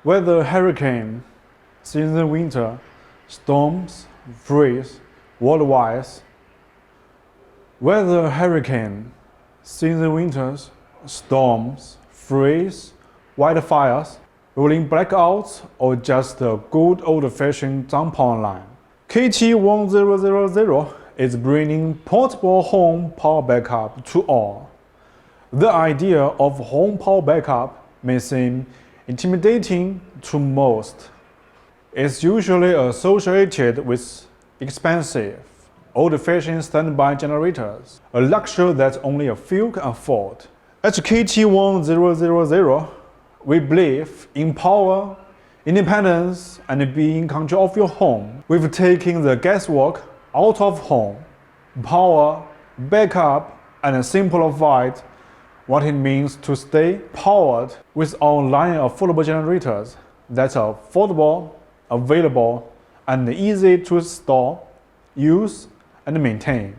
Weather hurricane, season winter, storms, freeze, worldwide. Weather hurricane, season winters, storms, freeze, wildfires, rolling blackouts, or just a good old-fashioned tampon line. KT1000 is bringing portable home power backup to all. The idea of home power backup may seem intimidating to most. It's usually associated with expensive, old-fashioned standby generators, a luxury that only a few can afford. At KT1000, we believe in power, independence, and being in control of your home. We've taken the guesswork out of home, power, backup, and simplified what it means to stay powered with online affordable generators that are affordable, available, and easy to store, use, and maintain.